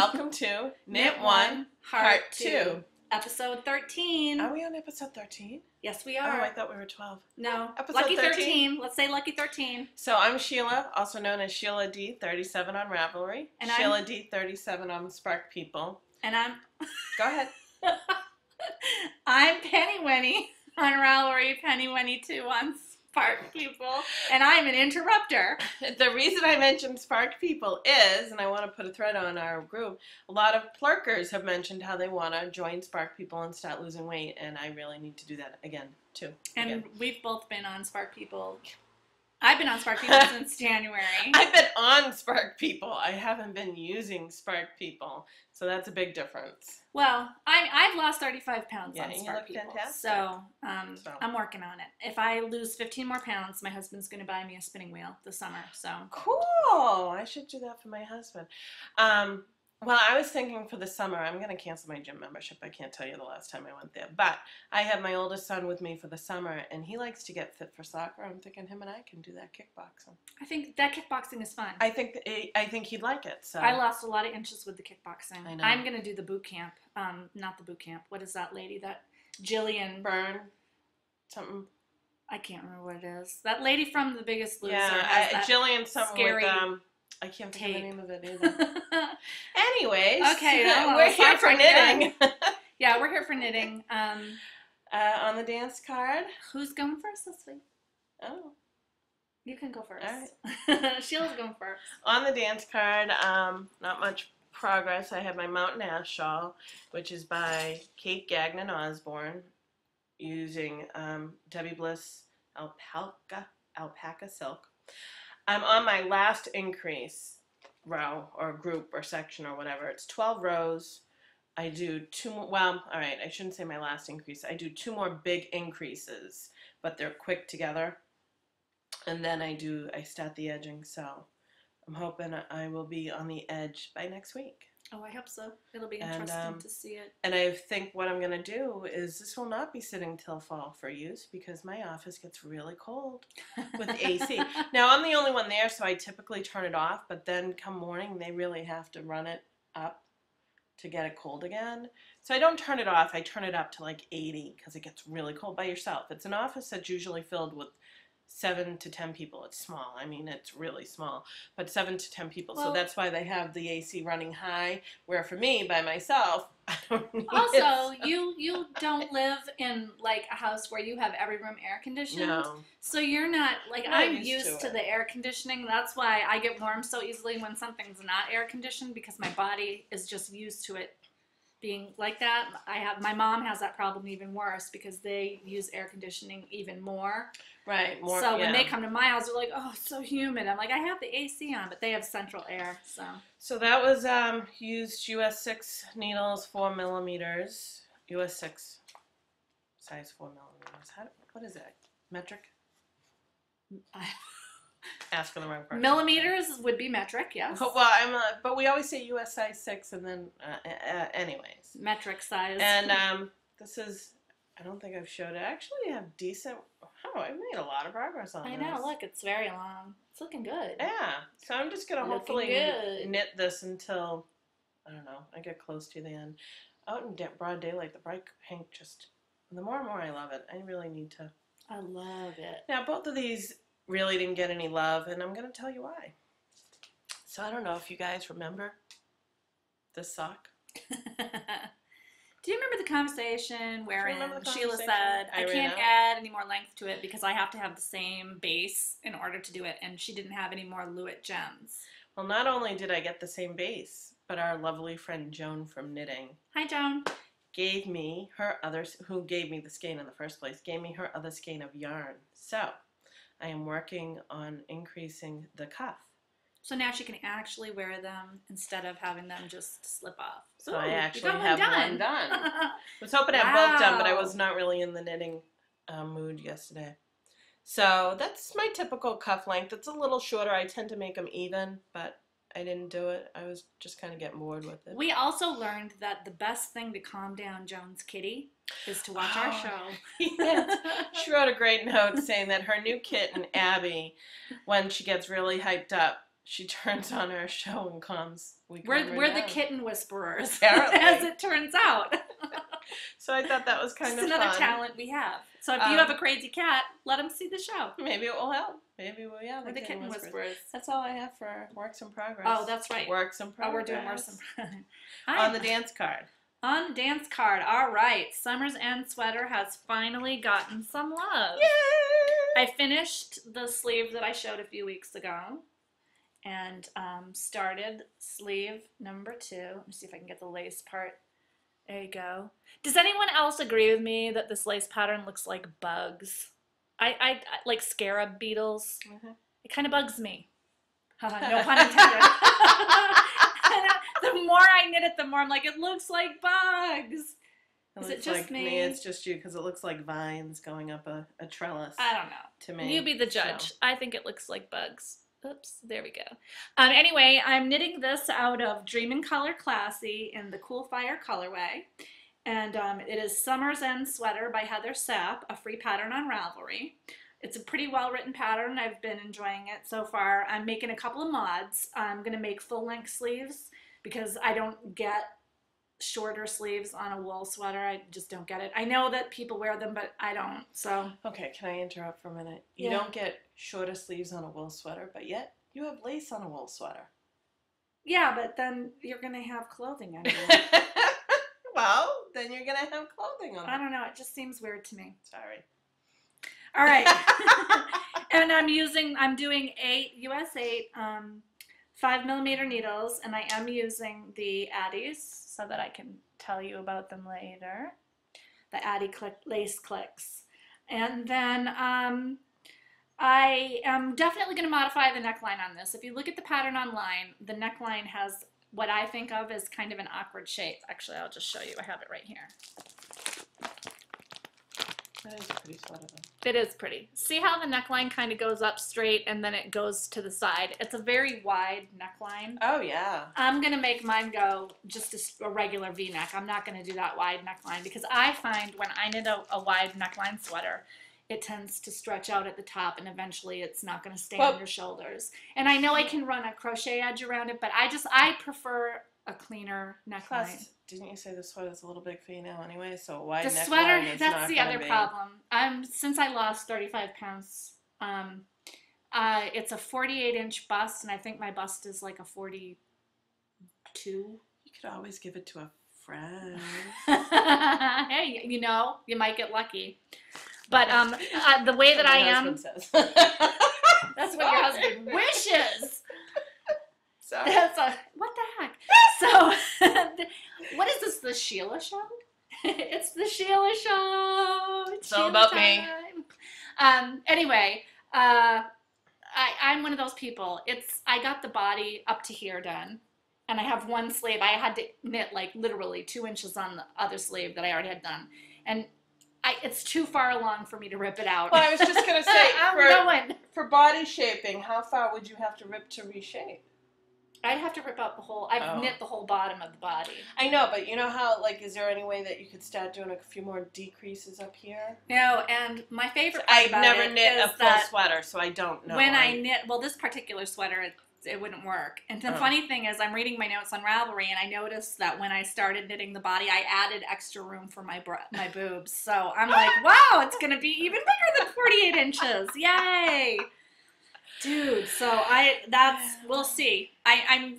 Welcome to Knit 1, Heart 2. Episode 13. Are we on episode 13? Yes, we are. Oh, I thought we were 12. No. Episode Lucky 13. 13. Let's say Lucky 13. So I'm Sheila, also known as Sheila D37 on Ravelry. And Sheila D37 on Spark People. And I'm... Go ahead. I'm Penny Wenny on Ravelry, Penny Wenny 2 on Spark People, and I'm an interrupter. The reason I mentioned Spark People is, and I want to put a thread on our group, a lot of plurkers have mentioned how they want to join Spark People and start losing weight, and I really need to do that again, too. And we've both been on Spark People. I've been on Spark People since January. I've been on Spark People. I haven't been using Spark People, so that's a big difference. Well, I've lost 35 pounds on Spark People, fantastic. So I'm working on it. If I lose 15 more pounds, my husband's going to buy me a spinning wheel this summer. So cool. I should do that for my husband. Well, I was thinking for the summer, I'm going to cancel my gym membership. I can't tell you the last time I went there. But I have my oldest son with me for the summer, and he likes to get fit for soccer. I'm thinking him and I can do that kickboxing. I think that kickboxing is fun. I think he'd like it. So I lost a lot of inches with the kickboxing. I know. I'm going to do the boot camp. Not the boot camp. What is that lady? That Jillian Byrne? Something. I can't remember what it is. That lady from The Biggest Loser. Yeah, Jillian something scary with I can't think of the name of it either. Anyways, okay, we're here for knitting. Yeah, we're here for knitting. On the dance card. Who's going first this week? Oh. You can go first. All right. Sheila's going first. On the dance card, not much progress. I have my Mountain Ash shawl, which is by Kate Gagnon Osborne, using Debbie Bliss alpaca silk. I'm on my last increase row or group or section or whatever. It's 12 rows. I do 2 more, well, all right, I shouldn't say my last increase. I do 2 more big increases, but they're quick together. And then I start the edging, so I'm hoping I will be on the edge by next week. Oh, I hope so. It'll be interesting to see it. And I think what I'm going to do is this will not be sitting till fall for use because my office gets really cold with the AC. Now, I'm the only one there, so I typically turn it off, but then come morning, they really have to run it up to get it cold again. So I don't turn it off. I turn it up to like 80 because it gets really cold by yourself. It's an office that's usually filled with 7 to 10 people. It's small. I mean, it's really small, but 7 to 10 people. Well, so that's why they have the AC running high, where for me, by myself, I don't need also, you don't live in, like, a house where you have every room air conditioned. No. So you're not, like, I'm used to the air conditioning. That's why I get warm so easily when something's not air conditioned, because my body is just used to it being like that. My mom has that problem even worse because they use air conditioning even more. Right. More, so when they come to my house, they're like, oh, it's so humid. I'm like, I have the AC on, but they have central air. So that was used US 6 needles, 4 millimeters. US 6 size 4 millimeters. What is that? Metric? Ask for the wrong person. Millimeters would be metric, yes. Well, but we always say US size 6, and then, anyways. Metric size. And this is, I don't think I've showed it. Actually, I have decent, I've made a lot of progress on this. I know, look, it's very long. It's looking good. Yeah, so I'm just going to hopefully knit this until, I don't know, I get close to the end. Out in broad daylight, the bright pink the more and more I love it. I really need to. I love it. Now, both of these really didn't get any love, and I'm going to tell you why. So I don't know if you guys remember this sock. Do you remember the conversation wherein Sheila said, I can't add any more length to it because I have to have the same base in order to do it, and she didn't have any more Lewitt gems? Well, not only did I get the same base, but our lovely friend Joan from Knitting. Hi, Joan. Gave me her who gave me the skein in the first place, gave me her other skein of yarn. So I am working on increasing the cuff. So now she can actually wear them instead of having them just slip off. So I actually have one done. I was hoping to have both done, but I was not really in the knitting mood yesterday. So that's my typical cuff length. It's a little shorter. I tend to make them even, but I didn't do it. I was just kind of getting bored with it. We also learned that the best thing to calm down Joan's kitty is to watch our show. Yes. She wrote a great note saying that her new kitten, Abby, when she gets really hyped up, she turns on our show and calms. We're the kitten whisperers, apparently. as it turns out. So I thought that was kind of another fun. talent we have. So if you have a crazy cat, let them see the show. Maybe it will help. Maybe we're the kitten whisperers. That's all I have for works in progress. Oh, that's right. Works in progress. Oh, we're doing works in progress. On the dance card. On the dance card. All right. Summer's End sweater has finally gotten some love. Yay! I finished the sleeve that I showed a few weeks ago and started sleeve number 2. Let me see if I can get the lace part. There you go. Does anyone else agree with me that this lace pattern looks like bugs? I like scarab beetles. Mm-hmm. It kind of bugs me. No pun intended. The more I knit it, the more I'm like, it looks like bugs. Is it just like me? It's just you because it looks like vines going up a trellis. I don't know. To me. You be the judge. So. I think it looks like bugs. Oops, there we go. Anyway, I'm knitting this out of Dream in Color Classy in the Cool Fire colorway. And it is Summer's End Sweater by Heather Sapp, a free pattern on Ravelry. It's a pretty well-written pattern. I've been enjoying it so far. I'm making a couple of mods. I'm going to make full-length sleeves because I don't get shorter sleeves on a wool sweater. I just don't get it. I know that people wear them, but I don't. So okay, can I interrupt for a minute? You don't get shorter sleeves on a wool sweater, but yet you have lace on a wool sweater. Yeah, but then you're going to have clothing anyway. Well, then you're going to have clothing on. I don't know. It just seems weird to me. Sorry. All right. And I'm doing 8 US 8 5mm needles, and I am using the Addies so that I can tell you about them later. The Addie lace clicks. And then I am definitely going to modify the neckline on this. If you look at the pattern online, the neckline has what I think of as kind of an awkward shape. Actually, I'll just show you. I have it right here. That is a pretty sweater though. It is pretty. See how the neckline kind of goes up straight and then it goes to the side? It's a very wide neckline. Oh, yeah. I'm going to make mine go just a regular V-neck. I'm not going to do that wide neckline because I find when I knit a wide neckline sweater, it tends to stretch out at the top and eventually it's not going to stay on your shoulders. And I know I can run a crochet edge around it, but I prefer a cleaner neckline. Plus, didn't you say the sweater's a little big for you now anyway? So a wide neckline the sweater, is that's not the other problem. Since I lost 35 pounds, it's a 48-inch bust, and I think my bust is like a 42. You could always give it to a friend. Hey, you know, you might get lucky. But the way that I am, says. That's what your husband wishes. So. What the heck? So, what is this, the Sheila show? It's the Sheila show. It's all about me. Anyway, I'm one of those people. I got the body up to here done, and I have one sleeve. I had to knit like literally 2 inches on the other sleeve that I already had done, and it's too far along for me to rip it out. Well, I was just going to say, for body shaping, how far would you have to rip to reshape? I'd have to rip out the whole, I've knit the whole bottom of the body. I know, but you know how, like, is there any way that you could start doing a few more decreases up here? No, and my favorite part about I've never knit a full sweater, so I don't know. When I knit, well, this particular sweater, it wouldn't work. And the funny thing is, I'm reading my notes on Ravelry, and I noticed that when I started knitting the body, I added extra room for my boobs. So I'm like, wow, it's going to be even bigger than 48 inches. Yay! Dude, so we'll see. I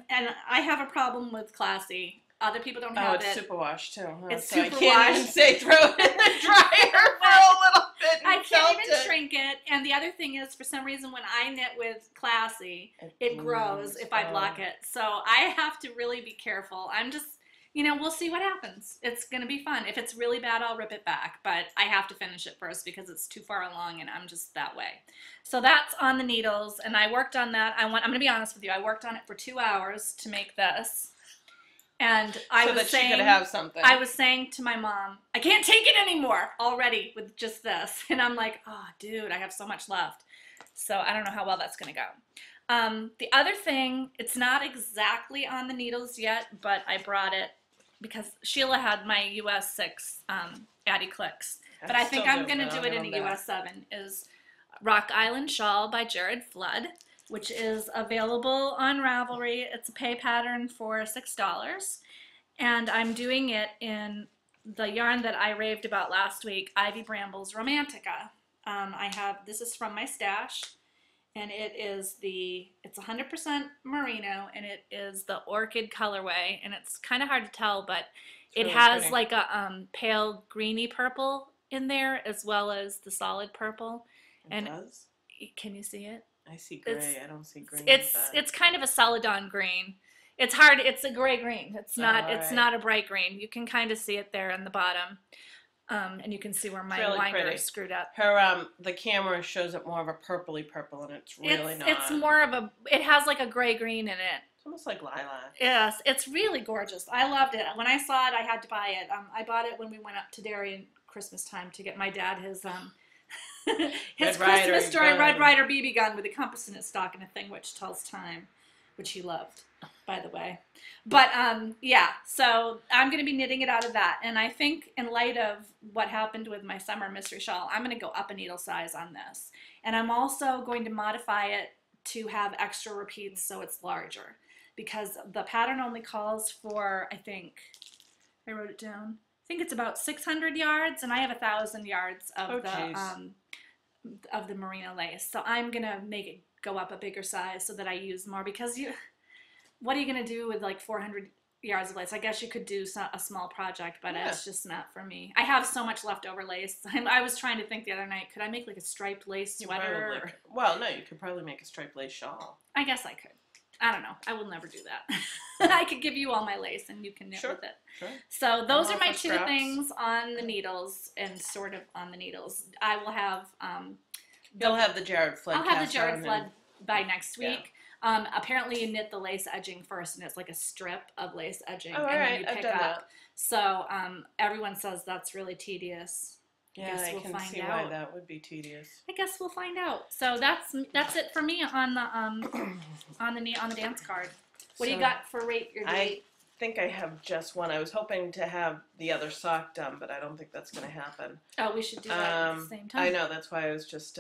have a problem with classy. Other people don't have it. Oh, it's superwash too. Huh? It's so superwash. I can't even say throw it in the dryer for a little bit. I can't even shrink it. And the other thing is, for some reason, when I knit with classy, it grows if I block it. So I have to really be careful. I'm just, we'll see what happens. It's going to be fun. If it's really bad, I'll rip it back. But I have to finish it first because it's too far along and I'm just that way. So that's on the needles. And I worked on that. I'm going to be honest with you. I worked on it for 2 hours to make this. And I was saying, she could have something. I was saying to my mom, I can't take it anymore already with just this. And I'm like, oh, dude, I have so much left. So I don't know how well that's going to go. The other thing, it's not exactly on the needles yet, but I brought it because Sheila had my US 6 Addie clicks. But I think I'm going to do it in a US 7, is Rock Island Shawl by Jared Flood. which is available on Ravelry. It's a pay pattern for $6. And I'm doing it in the yarn that I raved about last week, Ivy Bramble's Romantica. This is from my stash, and it's 100% merino, and it is the orchid colorway, and it's kind of hard to tell, but it has pretty. Like a pale greeny purple in there, as well as the solid purple. It does? Can you see it? I see gray. I don't see green. It's kind of a celadon green. It's hard. It's a gray green. It's not. It's not a bright green. You can kind of see it there in the bottom, and you can see where my really liner is screwed up. The camera shows it more of a purpley purple, and it's really not. It's more of a. It has like a gray green in it. It's almost like lilac. Yes, it's really gorgeous. I loved it. When I saw it, I had to buy it. I bought it when we went up to Derry Christmas time to get my dad his Christmas story Red Ryder BB gun with a compass in its stock and a thing which tells time, which he loved, by the way. But yeah, so I'm going to be knitting it out of that. And I think in light of what happened with my summer mystery shawl, I'm going to go up a needle size on this. And I'm also going to modify it to have extra repeats so it's larger. Because the pattern only calls for, I think, I wrote it down, I think it's about 600 yards, and I have 1,000 yards of the merino lace. So I'm going to make it go up a bigger size so that I use more, because what are you going to do with like 400 yards of lace? I guess you could do a small project, but it's just not for me. I have so much leftover lace. I was trying to think the other night, could I make like a striped lace sweater? Well, no, you could probably make a striped lace shawl. I guess I could. I don't know. I will never do that. I could give you all my lace and you can knit with it. Sure. So those are my two things on the needles and sort of on the needles. I will have... You'll have the Jared Flood. I'll have the Jared Flood by next week. Yeah. Apparently you knit the lace edging first, and it's like a strip of lace edging, and then you pick up. That. So everyone says that's really tedious. Yeah, I can see why that would be tedious. I guess we'll find out. So that's it for me on the dance card. What do you got for rate your date? I think I have just one. I was hoping to have the other sock done, but I don't think that's going to happen. Oh, we should do that at the same time. I know, that's why I was just,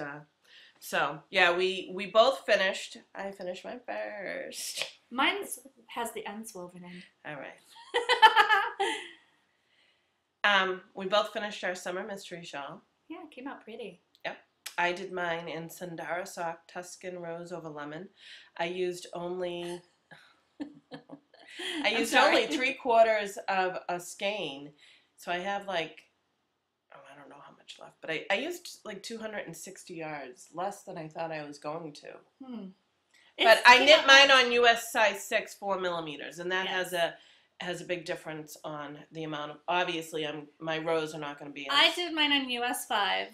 so, yeah, we both finished. I finished my first. Mine has the ends woven in. All right. We both finished our summer mystery shawl. Yeah, it came out pretty. Yep. I did mine in Sundara Sock Tuscan Rose over Lemon. I used only... I used only 3/4 of a skein, so I have like, I don't know how much left, but I used like 260 yards, less than I thought I was going to. But I knit mine on US size 6, 4 millimeters, and that has a big difference on the amount of. Obviously, my rows are not going to be. I did mine on US 5.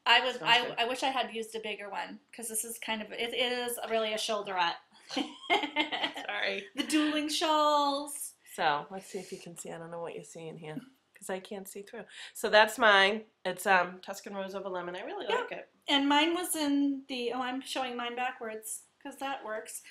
I wish I had used a bigger one, because this is kind of it is really a shoulderette. Sorry. The dueling shawls. So let's see if you can see. I don't know what you're seeing here because I can't see through. So that's mine. It's Tuscan Rose over Lemon. I really like it. And mine was in the. Oh, I'm showing mine backwards because that works.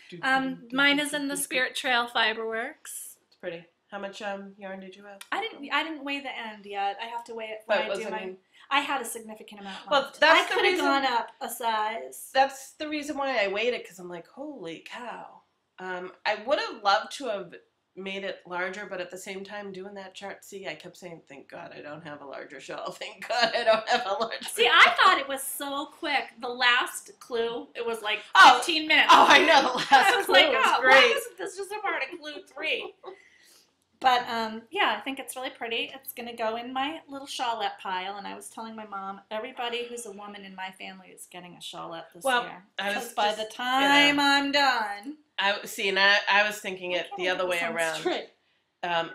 Mine is in the Spirit Trail Fiberworks. It's pretty. How much yarn did you have? I didn't weigh the end yet. I have to weigh it when I do mine. I had a significant amount left. Well, that's I could have gone up a size. That's the reason why I weighed it, because I'm like, holy cow. I would have loved to have made it larger, but at the same time, doing that chart, I kept saying, thank God I don't have a larger shawl. Thank God I don't have a larger shawl. I thought it was so quick. The last clue, it was like 15 minutes. Oh, I know. The last clue was great. Why wasn't this just a part of clue 3? But, yeah, I think it's really pretty. It's going to go in my little shawlette pile. And I was telling my mom, everybody who's a woman in my family is getting a shawlette this year. Because by the time I'm done. I was thinking it the other way around.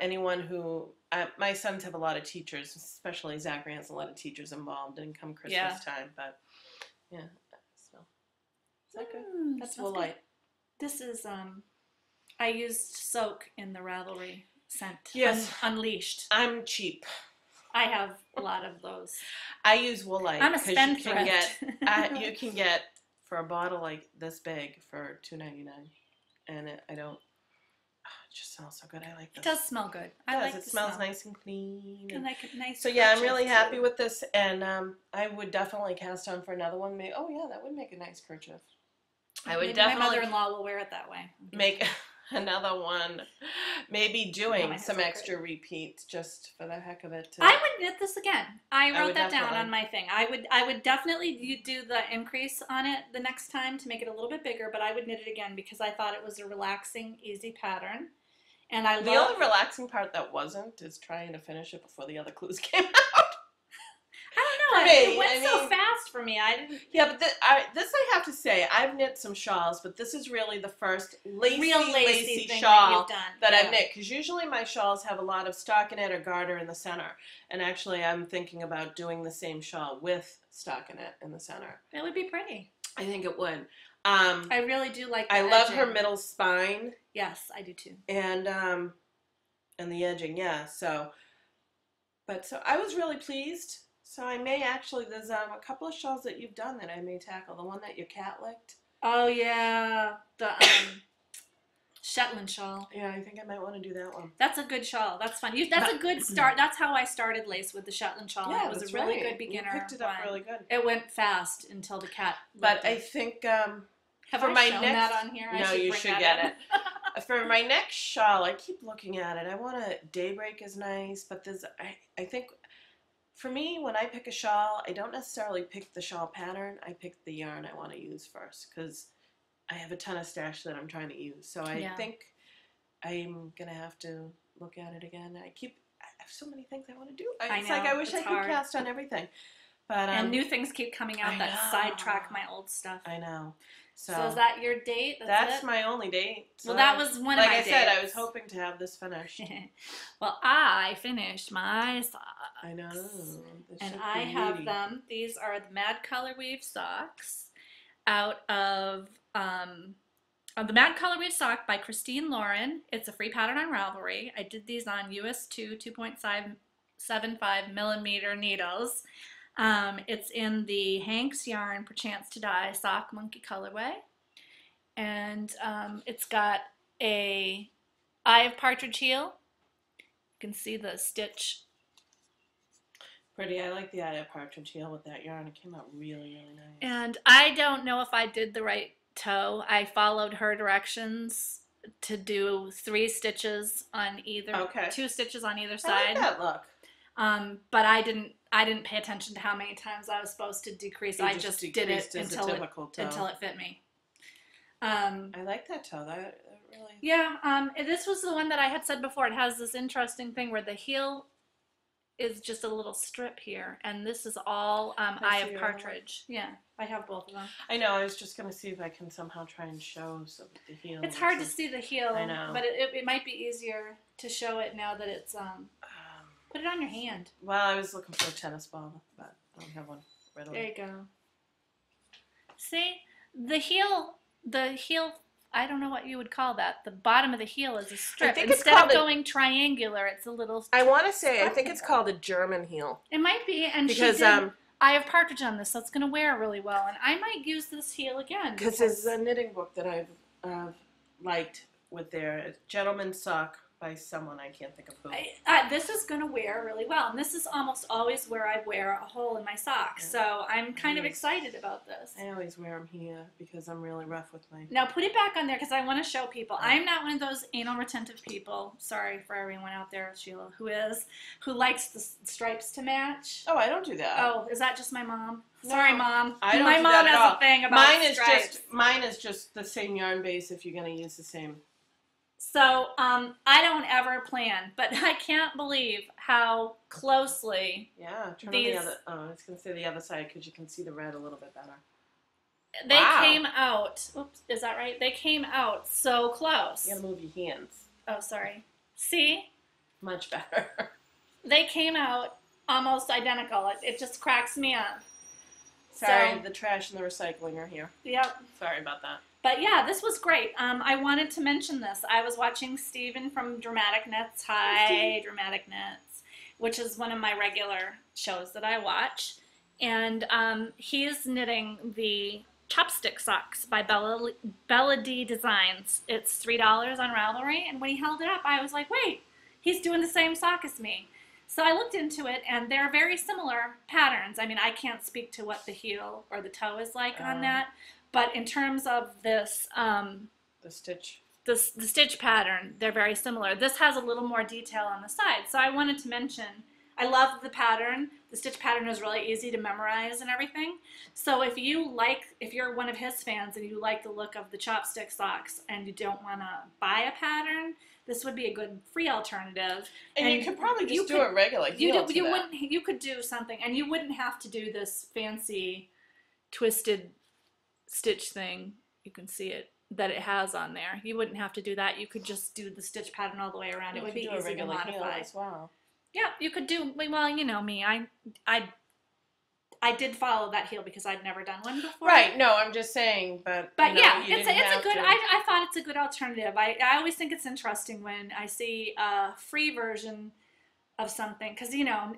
Anyone who, my sons have a lot of teachers, especially Zachary has a lot of teachers involved in come Christmas time. But, yeah. So, is that good? That's wool light. This is, I used Soak in the Ravelry scent. Yes. Unleashed. I'm cheap. I have a lot of those. I use Woolite. I'm a spendthrift. You can get for a bottle like this big for $2.99, and it just smells so good. I like this. It does smell good. It smells nice and clean. And like a nice. So yeah, I'm really happy with this, and I would definitely cast on for another one. Maybe, that would make a nice kerchief. I would Maybe definitely. My mother-in-law will wear it that way. Make another one. Maybe doing some extra repeats just for the heck of it. I would knit this again. I wrote that down on my thing. I would definitely do the increase on it the next time to make it a little bit bigger, but I would knit it again because I thought it was a relaxing, easy pattern. And the only relaxing part that wasn't is trying to finish it before the other clues came out. I don't know. It went so fast for me. I didn't. Yeah, but this I have to say, I've knit some shawls, but this is really the first lacy shawl that I've knit. Because usually my shawls have a lot of stockinette or garter in the center. And actually, I'm thinking about doing the same shawl with stockinette in the center. It would be pretty. I think it would. I really do like the edging. Love her middle spine. Yes, I do too. And the edging, yeah. So I was really pleased. So I may actually, there's a couple of shawls that you've done that I may tackle. The one that your cat licked. Oh, yeah. The Shetland shawl. Yeah, I think I might want to do that one. That's a good shawl. That's fun. That's a good start. That's how I started lace with the Shetland shawl. Yeah, it was a really good beginner. You picked it up really good. It went fast until the cat licked I think have for I my shown next, that on here? No, you should get it. For my next shawl, I keep looking at it. I want a daybreak is nice, but there's I think for me, when I pick a shawl, I don't necessarily pick the shawl pattern. I pick the yarn I want to use first because I have a ton of stash that I'm trying to use. So I think I'm going to have to look at it again. I have so many things I want to do. It's like I wish I could cast on everything. But and new things keep coming out that sidetrack my old stuff. I know. So is that your date? That's my only date. So well, that was one of my dates. Like I said, I was hoping to have this finished. Well, I finished my socks. I know. And I have them. These are the Mad Color Weave socks out of the Mad Color Weave sock by Christine Lauren. It's a free pattern on Ravelry. I did these on US2 2.75 millimeter needles. It's in the Hank's Yarn Perchance to Die Sock Monkey colorway, and it's got a Eye of Partridge heel. You can see the stitch. Pretty. I like the Eye of Partridge heel with that yarn. It came out really, really nice. And I don't know if I did the right toe. I followed her directions to do 3 stitches on either, 2 stitches on either side. I like that look. But I didn't pay attention to how many times I was supposed to decrease. I just did it until it fit me. I like that toe. That really. Yeah. This was the one that I had said before. It has this interesting thing where the heel is just a little strip here, and this is all Eye of Partridge. Yeah, I have both of them. I know. I was just gonna see if I can somehow try and show the heel. It's hard to see the heel. I know, but it might be easier to show it now that it's Put it on your hand. Well, I was looking for a tennis ball, but I don't have one readily. There you go. See, the heel, I don't know what you would call that. The bottom of the heel is a strip. Instead of going triangular, it's a little I want to say, I think it's called a German heel. It might be, and because she did Eye of Partridge on this, so it's going to wear really well. And I might use this heel again. Because there's a knitting book that I've liked with their gentleman's sock by someone, I can't think of who. This is going to wear really well, and this is almost always where I wear a hole in my sock, so I'm kind of excited about this. I always wear them here because I'm really rough with my... Now put it back on there because I want to show people. I'm not one of those anal retentive people, sorry for everyone out there, Sheila, who likes the stripes to match. Oh, I don't do that. Oh, is that just my mom? No, sorry, Mom. I don't my do mom that at all. has a thing about stripes. Mine is just the same yarn base if you're going to use the same... So, I don't ever plan, but I can't believe how closely turn on the other, I was going to say the other side because you can see the red a little bit better. They came out, oops, is that right? They came out so close. You got to move your hands. Oh, sorry. See? Much better. They came out almost identical. It just cracks me up. Sorry, the trash and the recycling are here. Yep. Sorry about that. But yeah, this was great. I wanted to mention this. I was watching Steven from Dramatic Knits. Hi, Dramatic Knits, which is one of my regular shows that I watch. And he's knitting the chopstick socks by Bella D Designs. It's $3 on Ravelry. And when he held it up, I was like, wait, he's doing the same sock as me. So I looked into it, and they're very similar patterns. I mean, I can't speak to what the heel or the toe is like on that. But in terms of this, the stitch. The stitch pattern, they're very similar. This has a little more detail on the side. So I wanted to mention, I love the pattern. The stitch pattern is really easy to memorize and everything. So if you're one of his fans and you like the look of the chopstick socks and you don't want to buy a pattern, this would be a good free alternative. And you could probably just do it regular. You could do something, and you wouldn't have to do this fancy twisted stitch thing. You can see it. That it has on there. You wouldn't have to do that. You could just do the stitch pattern all the way around. It would be easy to modify as well. Yeah, you could do, well, you know me. I did follow that heel because I'd never done one before. Right, no, I'm just saying, but yeah, it's a good, I thought it's a good alternative. I always think it's interesting when I see a free version of something, because, you know,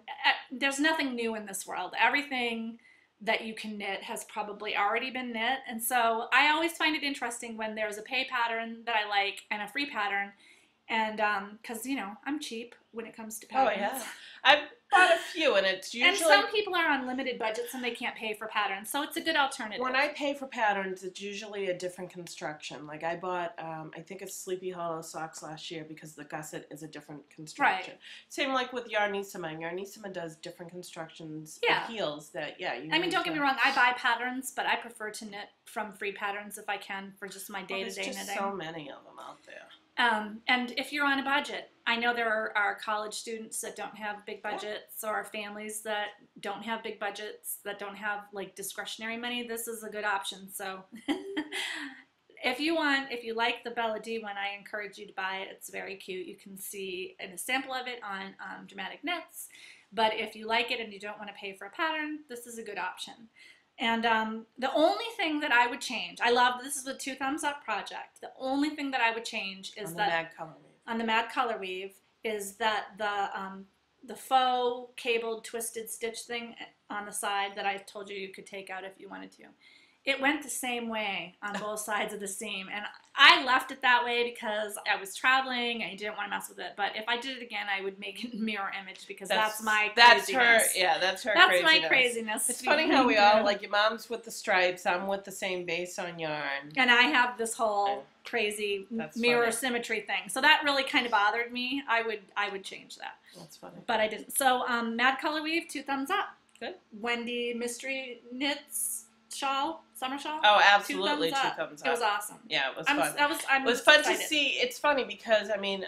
there's nothing new in this world. Everything that you can knit has probably already been knit, and so I always find it interesting when there's a pay pattern that I like and a free pattern, and because you know I'm cheap when it comes to patterns. Oh yeah, I've bought a few, and it's usually. And some people are on limited budgets and they can't pay for patterns, so it's a good alternative. When I pay for patterns, it's usually a different construction. Like I bought, I think it's Sleepy Hollow socks last year because the gusset is a different construction. Right. Same like with Yarnissima. Yarnissima does different constructions of heels that, I mean, don't get me wrong, I buy patterns, but I prefer to knit from free patterns if I can for just my day-to-day knitting. There's just so many of them out there. And if you're on a budget, I know there are college students that don't have big budgets, or families that don't have big budgets, that don't have like discretionary money. This is a good option. So if you like the Bella D one, I encourage you to buy it. It's very cute. You can see a sample of it on Dramatic Knits. But if you like it and you don't want to pay for a pattern, this is a good option. And the only thing that I would change, I love, this is a 2 thumbs up project. The only thing that I would change is on the Mad Color Weave. On the Mad Color Weave is that the faux cabled twisted stitch thing on the side that I told you could take out if you wanted to. It went the same way on both sides of the seam, and I left it that way because I was traveling and I didn't want to mess with it. But if I did it again, I would make it mirror image because that's my craziness. That's her That's craziness. my craziness. It's funny how we all, like, your mom's with the stripes, I'm with the same base on yarn. And I have this whole crazy mirror symmetry thing. So that really kind of bothered me. I would change that. That's funny. But I didn't. So Mad Color Weave, 2 thumbs up. Good. Wendy Mystery Knits shawl, summer shawl. Oh, absolutely, 2 thumbs up. It was awesome. Yeah, it was fun. It was fun to see. It's funny because, I mean,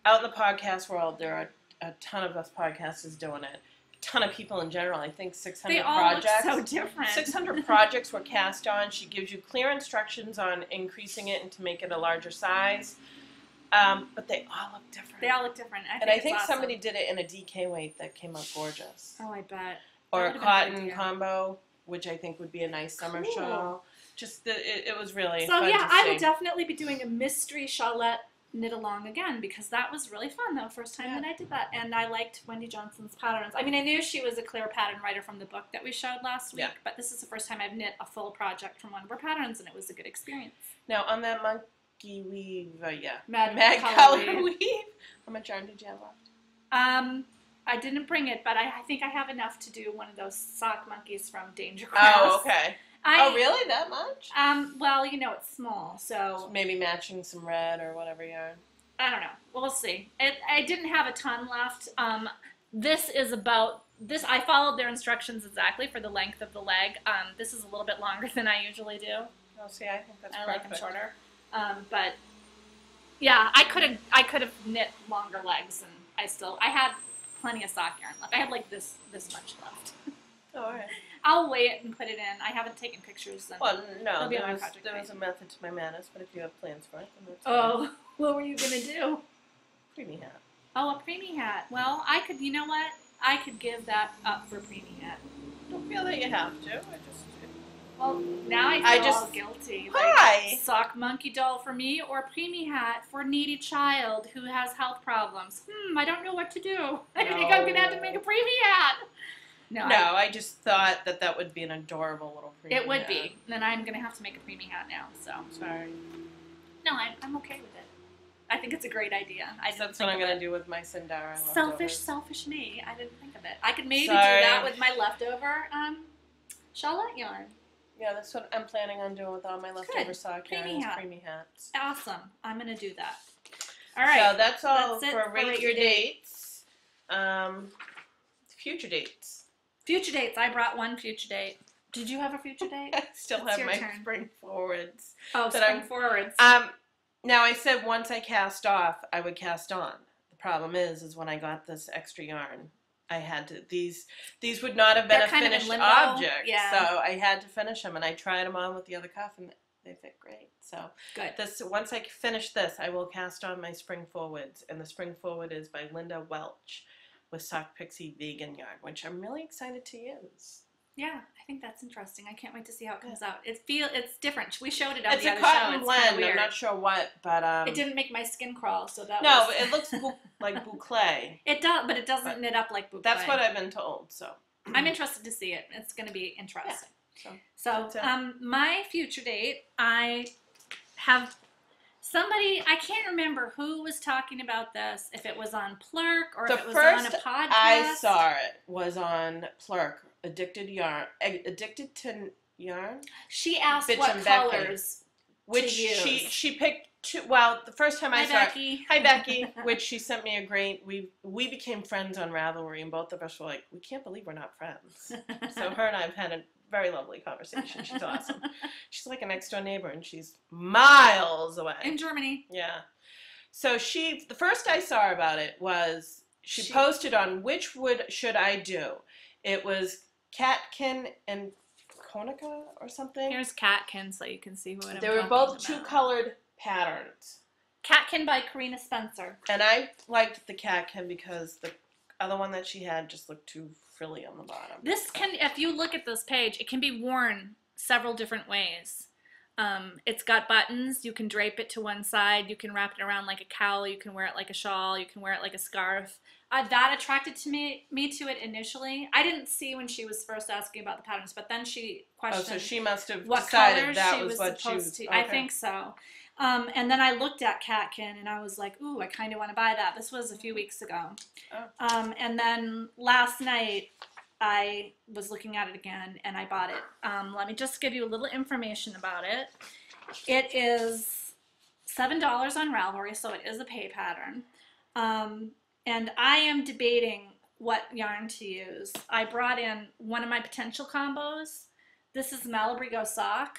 out in the podcast world, there are a ton of us podcasters doing it. A ton of people in general. I think 600 projects. They all look so different. 600 projects were cast on. She gives you clear instructions on increasing it and to make it a larger size. But they all look different. They all look different. I think somebody did it in a DK weight that came out gorgeous. Oh, I bet. Or a cotton combo, which I think would be a nice summer shawl. Just it was really fun to see. I would definitely be doing a mystery shawlette knit along again because that was really fun the first time that I did that. And I liked Wendy Johnson's patterns. I mean, I knew she was a clear pattern writer from the book that we showed last week, but this is the first time I've knit a full project from one of her patterns, and it was a good experience. Now, on that monkey weave, Mad Color Weave, how much yarn did you have left? I didn't bring it, but I think I have enough to do one of those sock monkeys from Danger Crafts. Oh, okay. Oh, really? That much? Well, you know, it's small, so maybe matching some red or whatever yarn. I don't know. We'll see. I didn't have a ton left. This is about this. I followed their instructions exactly for the length of the leg. This is a little bit longer than I usually do. Oh, see, I think that's perfect. I like them shorter. But yeah, I could have knit longer legs, and I had plenty of sock yarn left. I have like this much left. Oh, all right. I'll weigh it and put it in. I haven't taken pictures. Then well, no, there was a method to my madness, but if you have plans for it, then that's fine. What were you gonna do? Preemie hat. Oh, a preemie hat. Well, I could. You know what? I could give that up for preemie hat. Don't feel that you have to. Well, now I feel all guilty. Why? Like, sock monkey doll for me or preemie hat for needy child who has health problems. I don't know what to do. I think I'm gonna have to make a preemie hat. No, I just thought that would be an adorable little preemie hat. It would be. Then I'm gonna have to make a preemie hat now. So sorry. No, I'm okay with it. I think it's a great idea. That's what I'm gonna do with my Sindara. Selfish me. I didn't think of it. I could maybe do that with my leftover shawlette yarn. Yeah, that's what I'm planning on doing with all my leftover sock yarns, creamy hats. Awesome. I'm going to do that. All right. So that's all for Rate Your Dates. Future dates. Future dates. I brought one future date. Did you have a future date? I still have my spring forwards. Oh, spring forwards. Now I said once I cast off, I would cast on. The problem is when I got this extra yarn, I had to, these would not have been a finished object. Yeah. So I had to finish them, and I tried them on with the other cuff, and they fit great. So good. Once I finish this, I will cast on my spring forwards, and the spring forward is by Linda Welch with Sock Pixie Vegan Yarn, which I'm really excited to use. Yeah, I think that's interesting. I can't wait to see how it comes out. It's different. We showed it on the other show. It's a cotton blend. I'm not sure what, but it didn't make my skin crawl, so that no, it looks like boucle. It does, but it doesn't knit up like boucle. That's what I've been told. So I'm interested to see it. It's going to be interesting. Yeah. So my future date, I have somebody, I can't remember who was talking about this, if it was on Plurk or if it was on a podcast. I saw it was on Plurk. Addicted to yarn. She asked what colors which to use. she picked two. Well, the first time I saw Becky. it, hi Becky, which she sent me a great. We became friends on Ravelry, and both of us were like, we can't believe we're not friends. So her and I have had a very lovely conversation. She's awesome. She's like a next door neighbor, and she's miles away in Germany. Yeah. So the first I saw about it was she posted on which wood should I do. It was Catkin and Konica or something. Here's Catkin so you can see what I'm talking about. They were both two-colored patterns. Catkin by Karina Spencer. And I liked the Catkin because the other one that she had just looked too frilly on the bottom. This can, if you look at this page, it can be worn several different ways. It's got buttons. You can drape it to one side. You can wrap it around like a cowl. You can wear it like a shawl. You can wear it like a scarf. That attracted me to it initially. I didn't see when she was first asking about the patterns, but then she questioned. Oh, so she must have what decided that she was what she was supposed to. Okay. I think so. And then I looked at Catkin and I was like, ooh, I kind of want to buy that. This was a few weeks ago. Oh. And then last night I was looking at it again and I bought it. Let me just give you a little information about it. It is $7 on Ravelry, so it is a pay pattern. And I am debating what yarn to use. I brought in one of my potential combos. This is Malabrigo sock.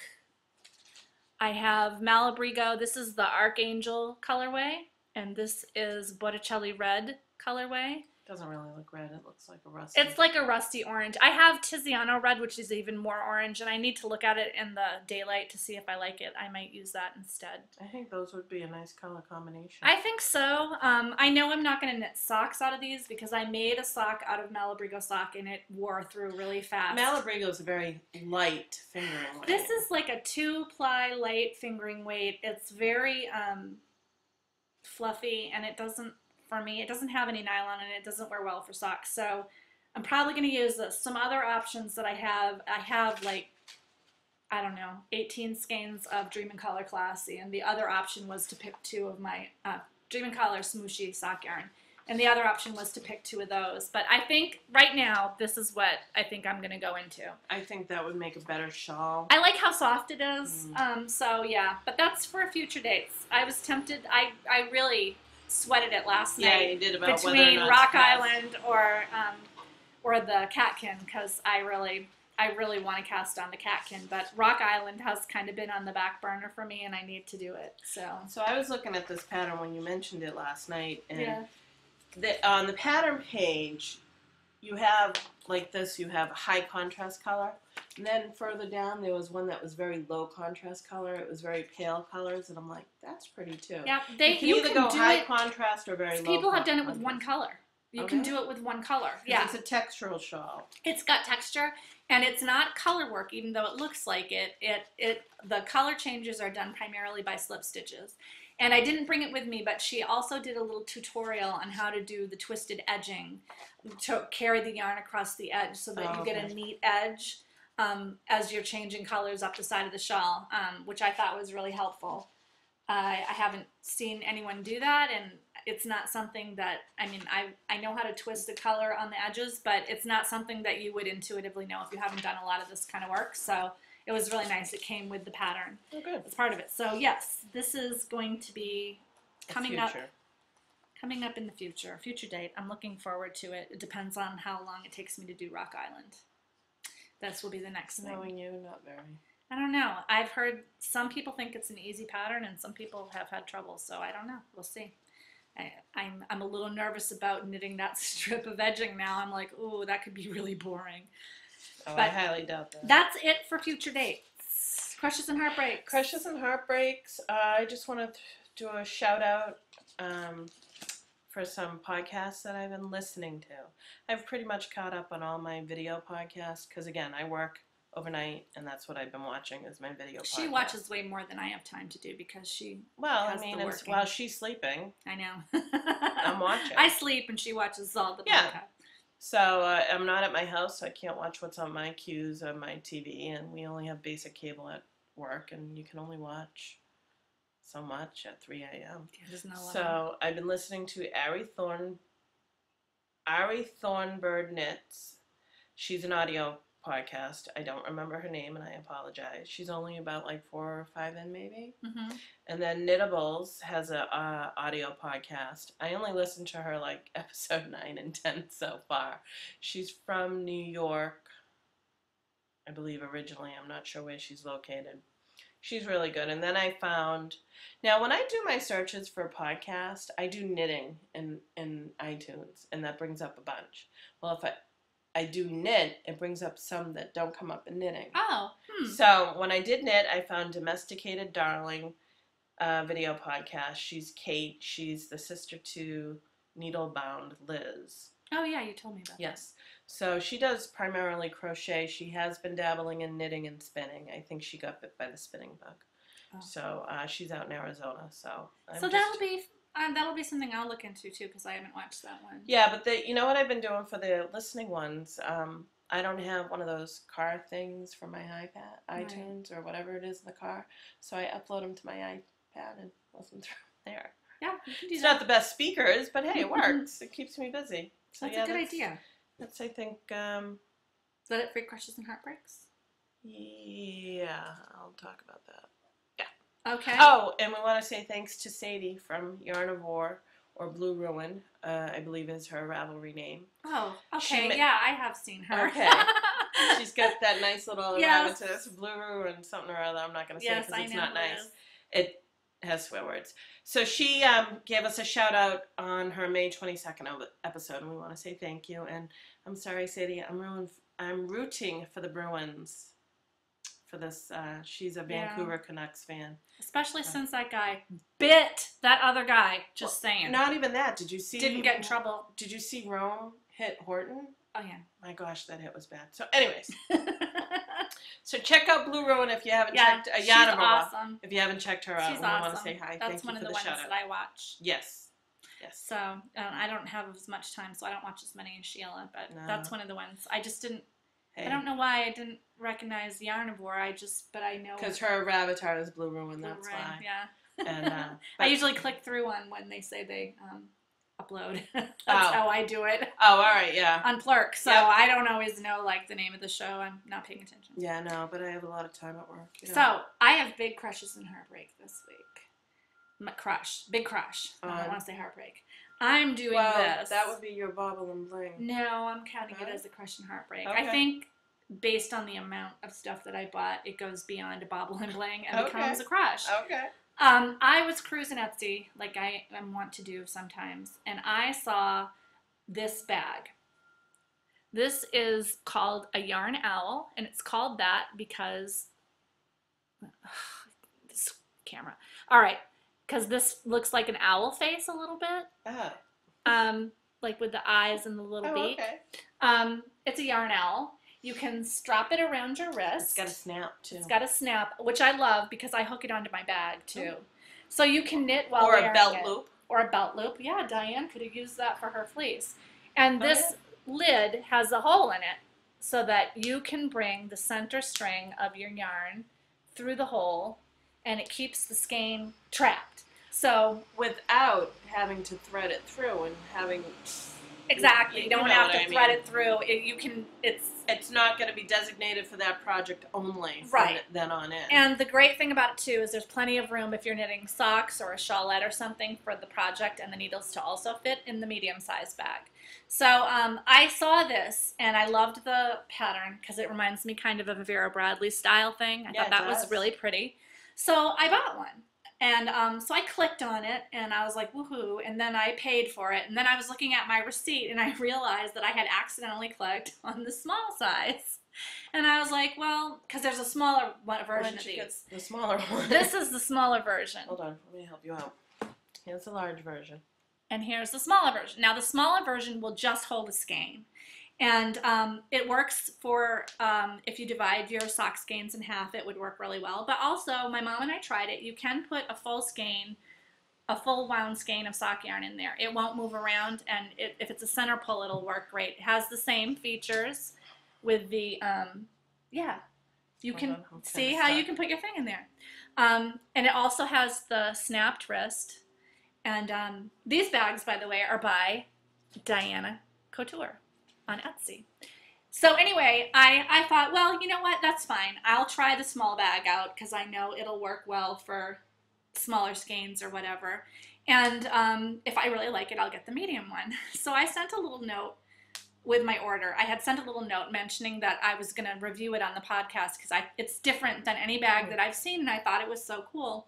I have Malabrigo. This is the Archangel colorway, and this is Botticelli red colorway. Doesn't really look red. It looks like a rusty. It's like a rusty orange. I have Tiziano red, which is even more orange, and I need to look at it in the daylight to see if I like it. I might use that instead. I think those would be a nice color combination. I think so. I know I'm not going to knit socks out of these because I made a sock out of Malabrigo sock and it wore through really fast. Malabrigo is a very light fingering weight. This is like a 2-ply light fingering weight. It's very fluffy, and it doesn't. For me, it doesn't have any nylon and it doesn't wear well for socks. So I'm probably going to use this. Some other options that I have like, I don't know, 18 skeins of Dream in Color Classy. And the other option was to pick 2 of my Dream in Color Smooshy sock yarn. And the other option was to pick 2 of those. But I think right now, this is what I think I'm going to go into. I think that would make a better shawl. I like how soft it is. So yeah, but that's for future dates. I was tempted. I really sweated it last night. Yeah, you did about between Rock Island or the Catkin, because I really want to cast on the Catkin, but Rock Island has kind of been on the back burner for me, and I need to do it. So I was looking at this pattern when you mentioned it last night, and on the pattern page, you have like this. You have high contrast color, and then further down there was one that was very low contrast color. It was very pale colors, and I'm like, that's pretty too. Yeah, you can either go high contrast or very low. People have done it with one color. You can do it with one color. Yeah, it's a textural shawl. It's got texture, and it's not color work, even though it looks like it. The color changes are done primarily by slip stitches. And I didn't bring it with me, but she also did a little tutorial on how to do the twisted edging to carry the yarn across the edge so that you get a neat edge as you're changing colors up the side of the shawl, which I thought was really helpful. I haven't seen anyone do that, and it's not something that, I mean, I know how to twist the color on the edges, but it's not something that you would intuitively know if you haven't done a lot of this kind of work. So it was really nice. It came with the pattern. Oh, good. It's part of it. So yes, this is going to be coming up in the future. Future date. I'm looking forward to it. It depends on how long it takes me to do Rock Island. This will be the next thing. Knowing you, not very. I don't know. I've heard some people think it's an easy pattern, and some people have had trouble. So I don't know. We'll see. I'm a little nervous about knitting that strip of edging now. I'm like, ooh, that could be really boring. Oh, but I highly doubt that. That's it for future dates. Crushes and heartbreaks. Crushes and heartbreaks. I just want to do a shout out for some podcasts that I've been listening to. I've pretty much caught up on all my video podcasts because, again, I work overnight, and that's what I've been watching is my video podcast. She watches way more than I have time to do because she while she's sleeping. I know. I'm watching. I sleep, and she watches all the podcasts. So I'm not at my house, so I can't watch what's on my queues on my TV, and we only have basic cable at work, and you can only watch so much at 3 a.m. So I've been listening to Ari Thornbird Knits. She's an audio podcast. I don't remember her name, and I apologize. She's only about like 4 or 5 in, maybe. Mm-hmm. And then Knittables has a audio podcast. I only listened to her like episode 9 and 10 so far. She's from New York, I believe originally. I'm not sure where she's located. She's really good. And then I found, now when I do my searches for podcast, I do knitting in iTunes, and that brings up a bunch. Well, if I do knit, it brings up some that don't come up in knitting. Oh. So when I did knit, I found Domesticated Darling video podcast. She's Kate. She's the sister to Needlebound Liz. Oh, yeah, you told me about that. Yes. So she does primarily crochet. She has been dabbling in knitting and spinning. I think she got bit by the spinning bug. Oh. So she's out in Arizona. So that'll be something I'll look into too because I haven't watched that one. Yeah, but you know what I've been doing for the listening ones? I don't have one of those car things for my iPad, iTunes or whatever it is in the car. So I upload them to my iPad and listen through there. Yeah, you can do it's that. not the best speakers, but hey, it works. It keeps me busy. So that's a good idea. That's, I think... Is that it for crushes and heartbreaks? Yeah, I'll talk about that. Yeah. Okay. Oh, and we want to say thanks to Sadie from Yarnivore, or Blue Ruin, I believe is her Ravelry name. Oh, okay. Yeah, I have seen her. Okay. She's got that nice little rabbitess, Blue Ruin, something or other. I'm not going to say because it's not nice. It has swear words. So she gave us a shout out on her May 22nd episode, and we want to say thank you. And I'm sorry, Sadie, I'm rooting for the Bruins for this. She's a Vancouver Canucks fan. Especially since that guy bit that other guy, saying. Not even that. Did you see? Didn't get in trouble. Did you see Rome hit Horton? Oh, yeah. My gosh, that hit was bad. So anyways. So check out Blue Ruin if you haven't checked she's awesome. If you haven't checked her out, she's we awesome. want to say hi. That's Thank one you of for the shout ones out. that I watch. Yes. So I don't have as much time, so I don't watch as many as Sheila, but that's one of the ones. I just didn't. Hey. I don't know why I didn't recognize Yarnivore. But I know because her avatar is Blue Ruin. That's why. Yeah. And I usually click through when they say they upload. That's how I do it. Oh, all right, yeah. On Plurk, so I don't always know the name of the show. I'm not paying attention. Yeah, no, but I have a lot of time at work. So I have big crushes and heartbreak this week. Big crush. I don't want to say heartbreak. I'm doing this. That would be your bobble and bling. No, I'm counting it as a crush and heartbreak. Okay. I think based on the amount of stuff that I bought, it goes beyond a bobble and bling and becomes a crush. Okay. I was cruising Etsy, like I want to do sometimes, and I saw this bag. This is called a yarn owl, and it's called that because this camera. All right, because this looks like an owl face a little bit. Like with the eyes and the little beak. Okay. It's a yarn owl. You can strap it around your wrist. It's got a snap, too. It's got a snap, which I love because I hook it onto my bag, too. Oh. So you can knit while wearing it. Or a belt loop. Or a belt loop. Yeah, Diane could have used that for her fleece. And this lid has a hole in it so that you can bring the center string of your yarn through the hole, and it keeps the skein trapped. So without having to thread it through and having... Exactly. You don't have to thread it through. it's not going to be designated for that project only from Right. then on in. And the great thing about it too is there's plenty of room if you're knitting socks or a shawlette or something for the project and the needles to also fit in the medium-sized bag. So I saw this and I loved the pattern because it reminds me kind of a Vera Bradley style thing. I thought that was really pretty. So I bought one. And so I clicked on it and I was like, woohoo, and then I paid for it. And then I was looking at my receipt and I realized that I had accidentally clicked on the small size. And I was like, well, because there's a smaller version of these. The smaller one. This is the smaller version. Hold on, let me help you out. Here's the large version. And here's the smaller version. Now the smaller version will just hold a skein. And it works for if you divide your sock skeins in half, it would work really well. But also, my mom and I tried it. You can put a full skein, a full wound skein of sock yarn in there. It won't move around, and if it's a center pull, it'll work great. It has the same features with the, yeah, you can see how you can put your thing in there. And it also has the snapped wrist. And these bags, by the way, are by DianaCouture on Etsy. So anyway, I thought, well, you know what, that's fine. I'll try the small bag out because I know it'll work well for smaller skeins or whatever. And if I really like it, I'll get the medium one. So I sent a little note with my order. I had sent a little note mentioning that I was going to review it on the podcast because it's different than any bag that I've seen, and I thought it was so cool.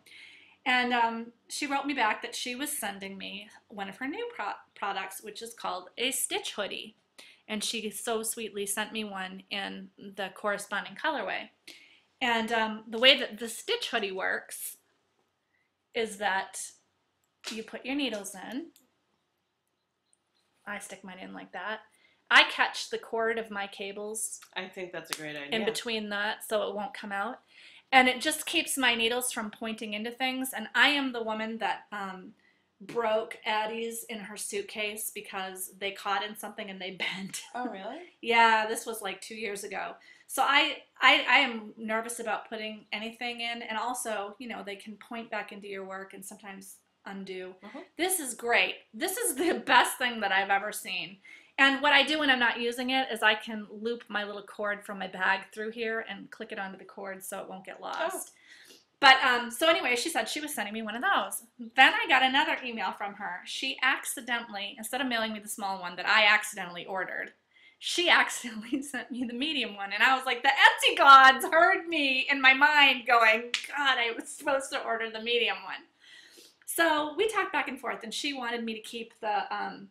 And she wrote me back that she was sending me one of her new products, which is called a stitch hoodie. And she so sweetly sent me one in the corresponding colorway. And the way that the stitch hoodie works is that you put your needles in. I stick mine in like that. I catch the cord of my cables. I think that's a great idea. In between that so it won't come out. And it just keeps my needles from pointing into things. And I am the woman that broke Addie's in her suitcase because they caught in something and they bent. Oh, really? Yeah, this was like 2 years ago. So I am nervous about putting anything in. And also, you know, they can point back into your work and sometimes undo. This is great. This is the best thing that I've ever seen. And what I do when I'm not using it is I can loop my little cord from my bag through here and click it onto the cord so it won't get lost. But so anyway, she said she was sending me one of those. Then I got another email from her. She accidentally, instead of mailing me the small one that I accidentally ordered, she accidentally sent me the medium one. And I was like, the Etsy gods heard me in my mind going, God, I was supposed to order the medium one. So we talked back and forth, and she wanted me to keep the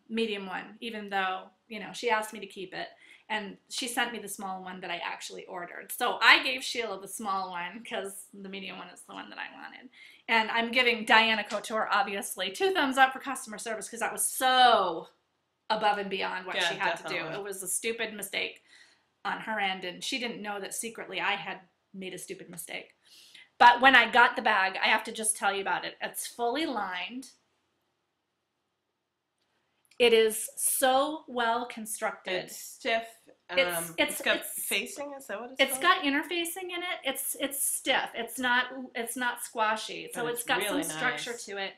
medium one, even though, you know, she asked me to keep it. And she sent me the small one that I actually ordered. So I gave Sheila the small one because the medium one is the one that I wanted. And I'm giving DianaCouture, obviously, 2 thumbs up for customer service because that was so above and beyond what she had to do. It was a stupid mistake on her end, and she didn't know that secretly I had made a stupid mistake. But when I got the bag, I have to just tell you about it. It's fully lined. It is so well constructed. It's stiff. It's got facing. Is that what it's called? It's got interfacing in it. It's stiff. It's not squashy. So it's got really some structure to it.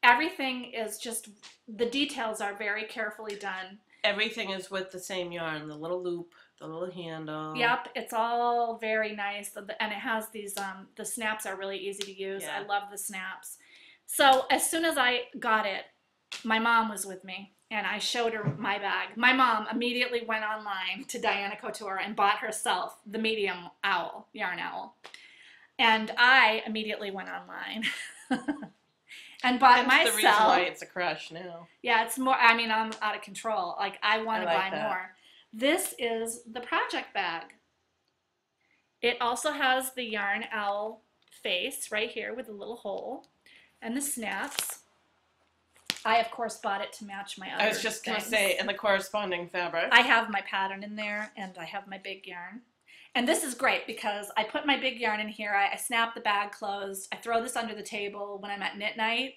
Everything is just, the details are very carefully done. Everything is with the same yarn. The little loop, the little handle. Yep, it's all very nice. And it has these, the snaps are really easy to use. I love the snaps. So as soon as I got it, my mom was with me, and I showed her my bag. My mom immediately went online to DianaCouture and bought herself the medium owl, yarn owl. And I immediately went online and bought myself. That's the reason why it's a crush now. Yeah, it's more, I mean, I'm out of control. Like, I want to buy more. This is the project bag. It also has the yarn owl face right here with a little hole and the snaps. I, of course, bought it to match my other I was just going to say, in the corresponding fabric. I have my pattern in there, and I have my big yarn. And this is great because I put my big yarn in here, I snap the bag closed, I throw this under the table when I'm at knit night,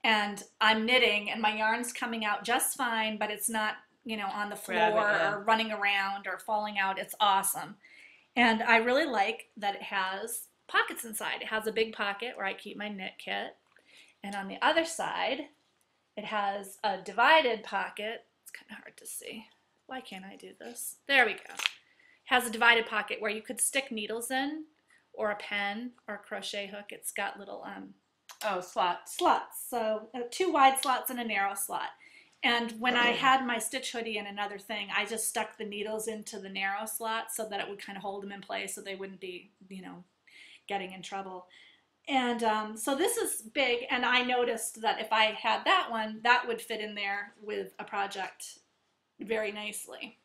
and I'm knitting, and my yarn's coming out just fine, but it's not, you know, on the floor or running around or falling out. It's awesome. And I really like that it has pockets inside. It has a big pocket where I keep my knit kit, and on the other side, it has a divided pocket. It's kind of hard to see. Why can't I do this? There we go. has a divided pocket where you could stick needles in, or a pen, or a crochet hook. It's got little slots. So 2 wide slots and a narrow slot. And when I had my stitch hoodie and another thing, I just stuck the needles into the narrow slot so that it would kind of hold them in place so they wouldn't be, getting in trouble. And so this is big, and I noticed that if I had that one, that would fit in there with a project very nicely.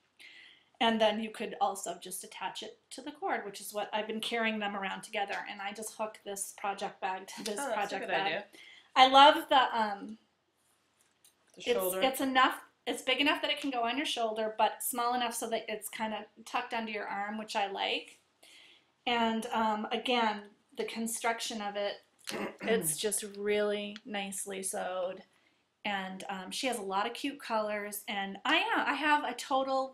And then you could also just attach it to the cord, which is what I've been carrying them around together. And I just hook this project bag to this project bag. Idea. I love the shoulder. It's big enough that it can go on your shoulder, but small enough so that it's kind of tucked under your arm, which I like. And again, the construction of it, it's just really nicely sewed. And she has a lot of cute colors. And I have a total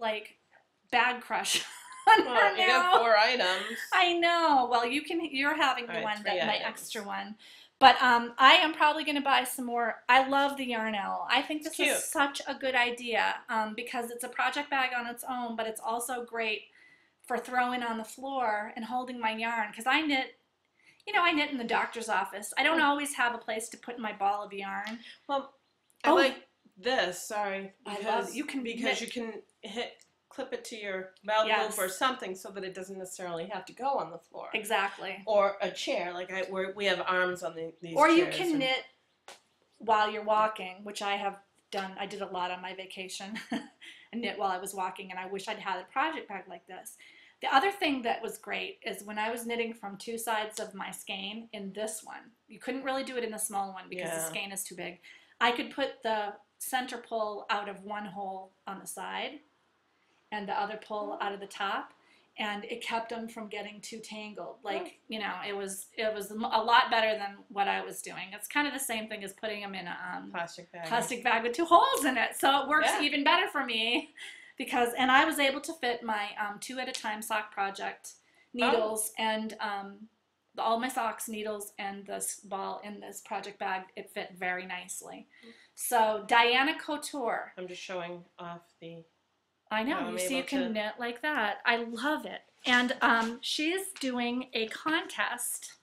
bag crush on her now. You got 4 items. I know. Well, you're having the one that my extra one. But I am probably going to buy some more. I love the yarn owl. I think this is such a good idea because it's a project bag on its own, but it's also great for throwing on the floor and holding my yarn. Because I knit, I knit in the doctor's office. I don't always have a place to put my ball of yarn. Well, I like this. Sorry, I love you can clip it to your belt loop or something so that it doesn't necessarily have to go on the floor. Exactly. Or a chair, we have arms on these or chairs. Or you can knit while you're walking, which I have done. I did a lot on my vacation. I knit while I was walking, and I wish I'd had a project bag like this. The other thing that was great is when I was knitting from 2 sides of my skein in this one, you couldn't really do it in the small one because the skein is too big. I could put the center pull out of one hole on the side and the other pull out of the top, and it kept them from getting too tangled. It was a lot better than what I was doing. It's kind of the same thing as putting them in a plastic bag with 2 holes in it. So it works even better for me and I was able to fit my 2 at a time sock project needles and all my socks, needles, and this ball in this project bag. It fit very nicely. So DianaCouture. I'm just showing off the... I know. You see, you can knit like that. I love it. And she's doing a contest.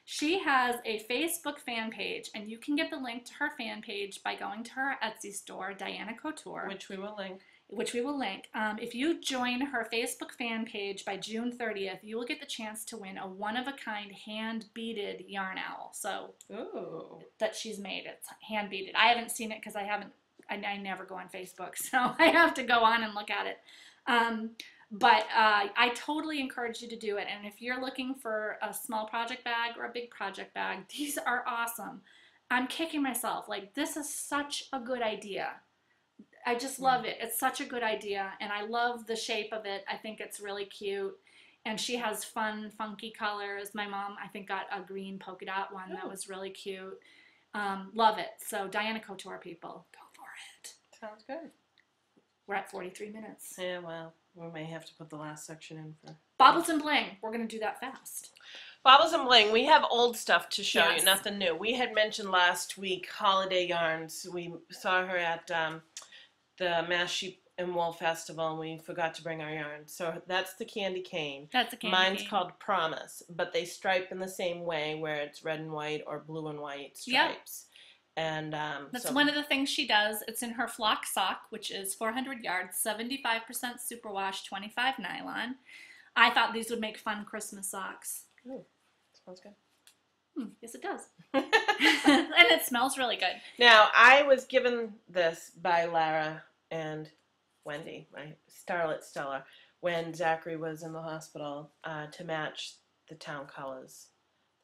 She has a Facebook fan page, and you can get the link to her fan page by going to her Etsy store, DianaCouture. Which we will link. If you join her Facebook fan page by June 30th, you will get the chance to win a one-of-a-kind hand-beaded yarn owl. That she's made. It's hand-beaded. I haven't seen it because I never go on Facebook, so I have to go on and look at it. But I totally encourage you to do it. And if you're looking for a small project bag or a big project bag, these are awesome. I'm kicking myself. This is such a good idea. I just love it. It's such a good idea, and I love the shape of it. I think it's really cute, and she has fun, funky colors. My mom, I think, got a green polka dot one that was really cute. Love it. So DianaCouture, people, go for it. Sounds good. We're at 43 minutes. Yeah, well, we may have to put the last section in for... Baubles and Bling. We're going to do that fast. Baubles and Bling. We have old stuff to show you, nothing new. We had mentioned last week holiday yarns. We saw her at... the Mass Sheep and Wool Festival, and we forgot to bring our yarn. So that's the candy cane. Mine's called Promise, but they stripe in the same way, where it's red and white or blue and white stripes. Yep. And that's one of the things she does. It's in her flock sock, which is 400 yards, 75% superwash, 25 nylon. I thought these would make fun Christmas socks. Ooh, smells good. Yes, it does. And it smells really good. Now, I was given this by Lara and Wendy, my Starlet Stella, when Zachary was in the hospital to match the town colors.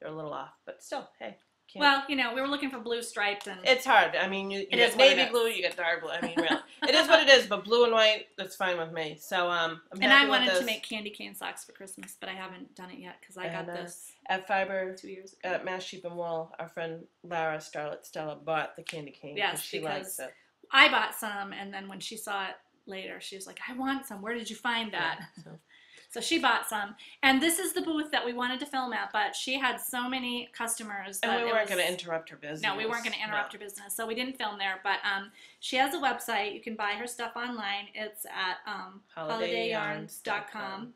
They're a little off, but still, hey. Well, we were looking for blue stripes. And it's hard. I mean, you get navy blue, you get dark blue. I mean, really. It is what it is, but blue and white, that's fine with me. So, I'm happy with this. And I wanted to make candy cane socks for Christmas, but I haven't done it yet because I got this at Fiber 2 years ago. At Mass Sheep and Wool, our friend Lara Starlet Stella bought the candy cane because she likes it. I bought some, and then when she saw it later, she was like, I want some. Where did you find that? Yeah, So she bought some. And this is the booth that we wanted to film at, but she had so many customers. And we weren't going to interrupt her business. No, we weren't going to interrupt her business. So we didn't film there. But she has a website. You can buy her stuff online. It's at holidayyarns.com.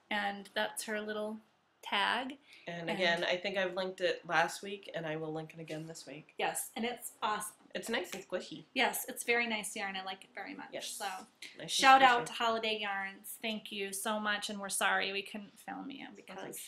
And that's her little tag. And again, I think I've linked it last week, and I will link it again this week. Yes, and it's awesome. It's nice and squishy. Yes, it's very nice yarn. I like it very much. Yes. So, nice shout out to Holiday Yarns. Thank you so much, and we're sorry we couldn't film you because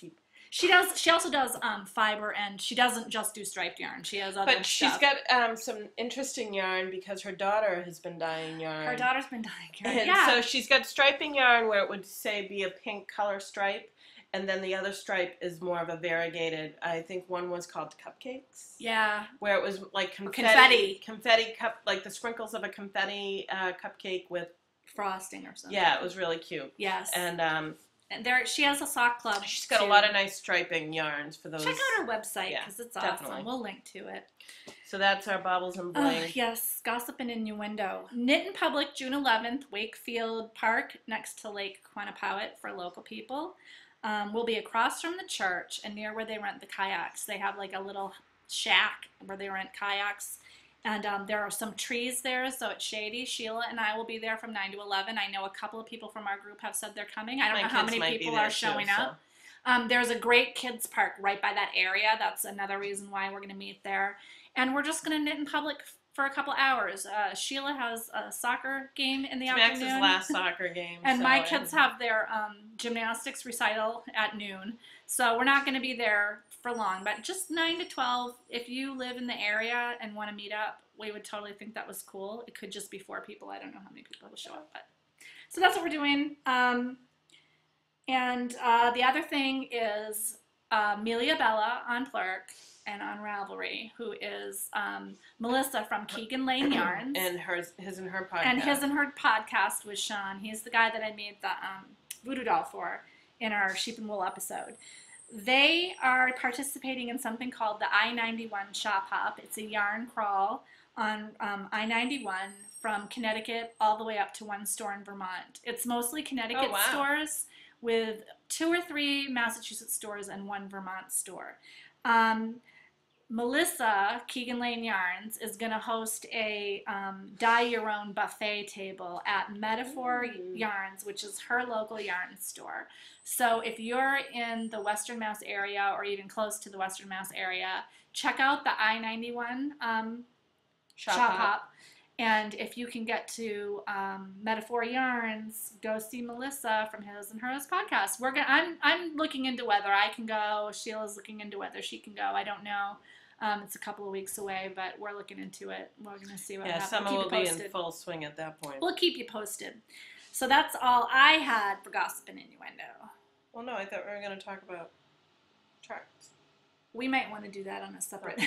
she does. She also does fiber, and she doesn't just do striped yarn. She has other stuff. But she's got some interesting yarn because her daughter has been dyeing yarn. Her daughter's been dyeing yarn. And yeah. So she's got striping yarn where it would say be a pink color stripe. And then the other stripe is more of a variegated. I think one was called cupcakes. Yeah. Where it was like confetti cup, like the sprinkles of a confetti cupcake with frosting or something. Yeah, it was really cute. Yes. And there, she has a sock club. She's got a lot of nice striping yarns for those. Check out her website because it's awesome. Definitely. We'll link to it. So that's our baubles and bling. Yes, gossip and innuendo. Knit in Public, June 11th, Wakefield Park, next to Lake Quannapowitt for local people. We'll be across from the church and near where they rent the kayaks. They have like a little shack where they rent kayaks. And there are some trees there, so it's shady. Sheila and I will be there from 9 to 11. I know a couple of people from our group have said they're coming. I don't know how many people are showing up. There's a great kids park right by that area. That's another reason why we're going to meet there. And we're just going to knit in public for a couple hours. Sheila has a soccer game in the afternoon. Max's last soccer game. And my kids have their gymnastics recital at noon. So we're not going to be there for long, but just 9 to 12. If you live in the area and want to meet up, we would totally think that was cool. It could just be 4 people. I don't know how many people will show up, but so that's what we're doing. And the other thing is Amelia Bella on Plurk and on Ravelry, who is Melissa from Keegan Lane Yarns. And his and her podcast. And his and her podcast with Sean. He's the guy that I made the voodoo doll for in our Sheep and Wool episode. They are participating in something called the I-91 Shop Hop. It's a yarn crawl on I-91 from Connecticut all the way up to one store in Vermont. It's mostly Connecticut stores with 2 or 3 Massachusetts stores and 1 Vermont store. Melissa, Keegan Lane Yarns, is going to host a dye your own buffet table at Metaphor Yarns, which is her local yarn store. So if you're in the Western Mass area or even close to the Western Mass area, check out the I-91 Shop Hop. And if you can get to Metaphor Yarns, go see Melissa from his and hers podcast. I'm looking into whether I can go. Sheila's looking into whether she can go. I don't know. It's a couple of weeks away, but we're looking into it. We're going to see what happens. Summer will be in full swing at that point. We'll keep you posted. So that's all I had for gossip and innuendo. Well, no, I thought we were going to talk about charts. We might want to do that on a separate...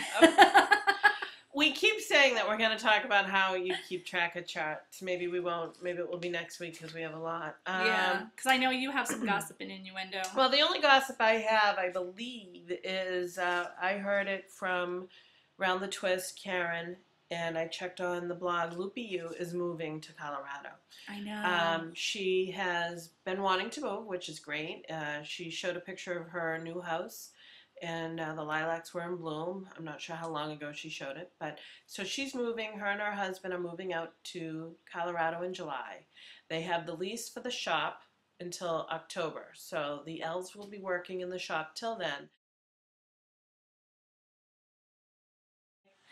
We keep saying that we're going to talk about how you keep track of charts. Maybe we won't. Maybe it will be next week because we have a lot. Yeah, because I know you have some gossip and innuendo. Well, the only gossip I have, I believe, is I heard it from Round the Twist, Karen, and I checked on the blog. Loopy U is moving to Colorado. I know. She has been wanting to move, which is great. She showed a picture of her new house. And the lilacs were in bloom. I'm not sure how long ago she showed it. But so she's moving. Her and her husband are moving out to Colorado in July. They have the lease for the shop until October. So the elves will be working in the shop till then.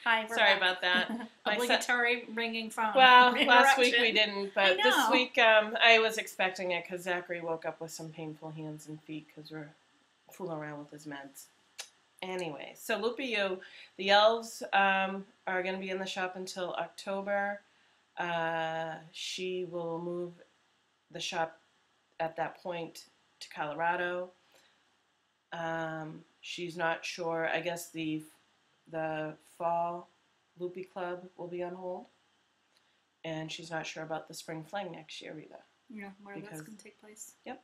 Hi, sorry about that. Obligatory ringing phone. Well, last week we didn't, but this week I was expecting it because Zachary woke up with some painful hands and feet because we're fooling around with his meds. Anyway, so Loopy U, the elves are going to be in the shop until October. She will move the shop at that point to Colorado. She's not sure. I guess the fall Loopy Club will be on hold. And she's not sure about the spring fling next year either. Yeah, where that's going to take place. Yep.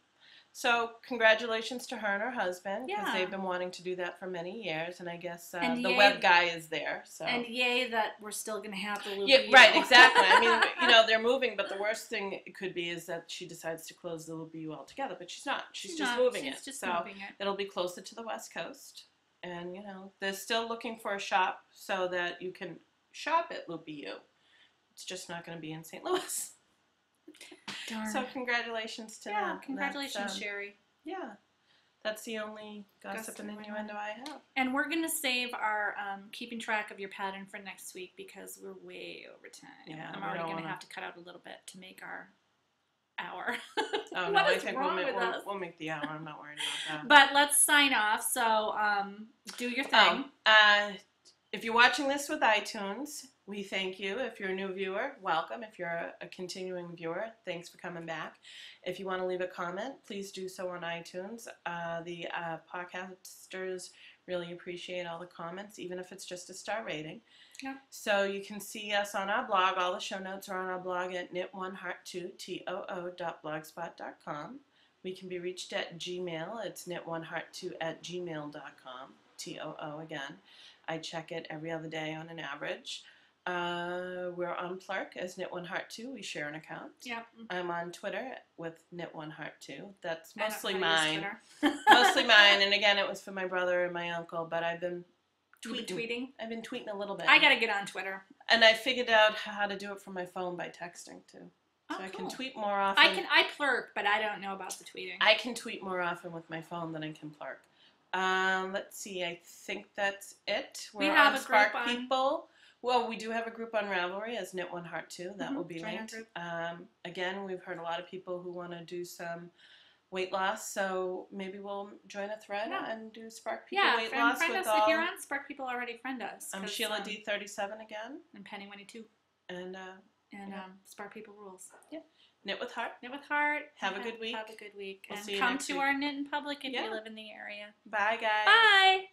So congratulations to her and her husband, because they've been wanting to do that for many years, and I guess the web guy is there. So. And yay that we're still going to have the loopy. Yeah, right, exactly. I mean, they're moving, but the worst thing it could be is that she decides to close the loopy U altogether, but she's not. She's just moving it. So it'll be closer to the West Coast, and they're still looking for a shop so that you can shop at Loopy U. It's just not going to be in St. Louis. Darn. So congratulations to them. Yeah, congratulations, Sherry. Yeah, that's the only gossip and innuendo I have. And we're going to save our keeping track of your pattern for next week because we're way over time. Yeah, I'm already going to have to cut out a little bit to make our hour. Oh, no, I think we'll make the hour. I'm not worried about that. But let's sign off. So do your thing. If you're watching this with iTunes, we thank you. If you're a new viewer, welcome. If you're a continuing viewer, thanks for coming back. If you want to leave a comment, please do so on iTunes. The podcasters really appreciate all the comments, even if it's just a star rating. Yeah. So you can see us on our blog. All the show notes are on our blog at knit1heart2 TOO.blogspot.com. We can be reached at Gmail. It's knit1heart2@gmail.com. TOO again. I check it every other day on an average. We're on Plurk as Knit1Heart2. We share an account. Yep. I'm on Twitter with Knit1Heart2. That's mostly mine. Mostly mine. And again, it was for my brother and my uncle, but I've been tweeting. I've been tweeting a little bit. I got to get on Twitter. And I figured out how to do it from my phone by texting too. So I can tweet more often. I Plurk, but I don't know about the tweeting. I can tweet more often with my phone than I can Plurk. Let's see. I think that's it. We have a Spark group People. Well, we do have a group on Ravelry as Knit1Heart2. That will be linked. Again, we've heard a lot of people who want to do some weight loss, so maybe we'll join a thread and do Spark People weight loss. Friend us. If you're on Spark People already, friend us. I'm Sheila D37 again. And Penny Winnie 2. And Spark People rules. Yeah. Knit with Heart. Knit with Heart. Have a good week. Have a good week. We'll and see you come next to week. our Knit in Public if you live in the area. Bye, guys. Bye.